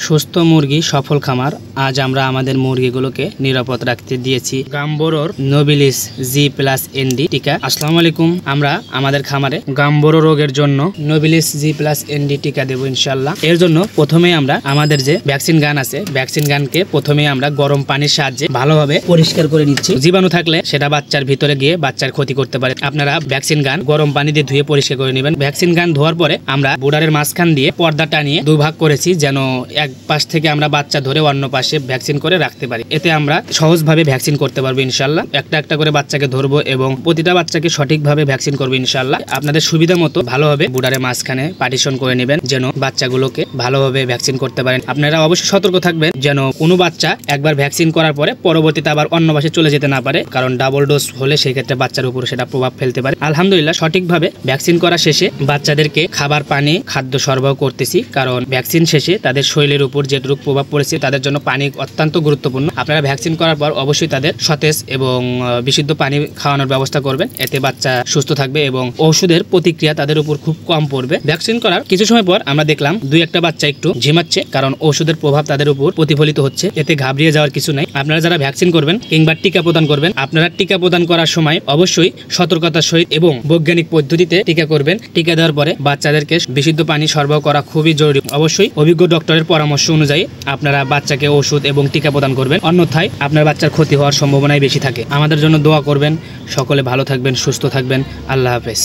সুস্থ মুরগি সফল খামার। আজ আমরা আমাদের মুরগিগুলোকে নিরাপদ রাখতে দিয়েছি গাম্বোরোর নোবিলিস G+ND টিকা। আসসালামু আলাইকুম। আমরা আমাদের খামারে গাম্বোরো রোগের জন্য নোবিলিস G+ND টিকা দেব ইনশাআল্লাহ। এর জন্য প্রথমে আমরা আমাদের যে ভ্যাকসিন গান আছে, ভ্যাকসিন গানকে প্রথমে আমরা গরম পানির সাহায্যে ভালোভাবে পরিষ্কার করে নিচ্ছি। জীবাণু থাকলে সেটা বাচ্চার ভিতরে গিয়ে বাচ্চার ক্ষতি করতে পারে। আপনারা ভ্যাকসিন গান গরম পানি দিয়ে ধুয়ে পরিষ্কার করে নেবেন। ভ্যাকসিন গান ধোয়ার পরে আমরা বুডারের মাঝখান দিয়ে পর্দা টানিয়ে দুভাগ করেছি, যেন এক পাশ থেকে আমরা বাচ্চা ধরে অন্য পাশে ভ্যাকসিন করে রাখতে পারি। এতে আমরা সহজভাবে ভ্যাকসিন করতে পারবো ইনশাআল্লাহ। একটা একটা করে বাচ্চাকে ধরবো এবং প্রতিটা বাচ্চাকে সঠিকভাবে ভ্যাকসিন করবো ইনশাআল্লাহ। আপনাদের সুবিধা মতো ভালোভাবে বুডারের মাঝখানে পার্টিশন করে নেবেন, যেন বাচ্চাগুলোকে ভালোভাবে ভ্যাকসিন করতে পারেন। আপনারা অবশ্যই সতর্ক থাকবেন যেন কোনো বাচ্চা একবার ভ্যাকসিন করার পরে পরবর্তীতে আবার অন্য পাশে চলে যেতে না পারে, কারণ ডাবল ডোজ হলে সেই ক্ষেত্রে বাচ্চার উপর সেটা প্রভাব ফেলতে পারে। আলহামদুলিল্লাহ, সঠিকভাবে ভ্যাকসিন করা শেষে বাচ্চাদেরকে খাবার, পানি, খাদ্য সরবরাহ করতেছি, কারণ ভ্যাকসিন শেষে তাদের শরীরের উপর যেটুকু প্রভাব পড়েছে তাদের জন্য পানি অত্যন্ত গুরুত্বপূর্ণ। আপনারা ভ্যাকসিন করার পর অবশ্যই তাদের সতেজ এবং বিশুদ্ধ পানি খাওয়ানোর ব্যবস্থা করবেন। এতে বাচ্চা সুস্থ থাকবে এবং ওষুধের প্রতিক্রিয়া তাদের উপর খুব কম পড়বে। ভ্যাকসিন করার কিছু সময় পর আমরা দেখলাম দুই একটা বাচ্চা একটু ঝিমাচ্ছে, কারণ ওষুধের প্রভাব তাদের উপর প্রতিফলিত হচ্ছে। এতে ঘাবড়িয়ে যাওয়ার কিছু নাই। আপনারা যারা ভ্যাকসিন করবেন কিংবা টিকা প্রদান করবেন, আপনারা টিকা প্রদান করার সময় অবশ্যই সতর্কতার সহিত এবং বৈজ্ঞানিক পদ্ধতিতে টিকা করবেন। টিকা দেওয়ার পরে বাচ্চাদেরকে বিশুদ্ধ পানি সরবরাহ করা খুবই জরুরি। অবশ্যই অভিজ্ঞ ডক্টরের পরামর্শ অনুযায়ী আপনারা বাচ্চাকে ওষুধ এবং টিকা প্রদান করবেন, অন্যথায় আপনার বাচ্চার ক্ষতি হওয়ার সম্ভাবনাই বেশি থাকে। আমাদের জন্য দোয়া করবেন। সকলে ভালো থাকবেন, সুস্থ থাকবেন। আল্লাহ হাফেজ।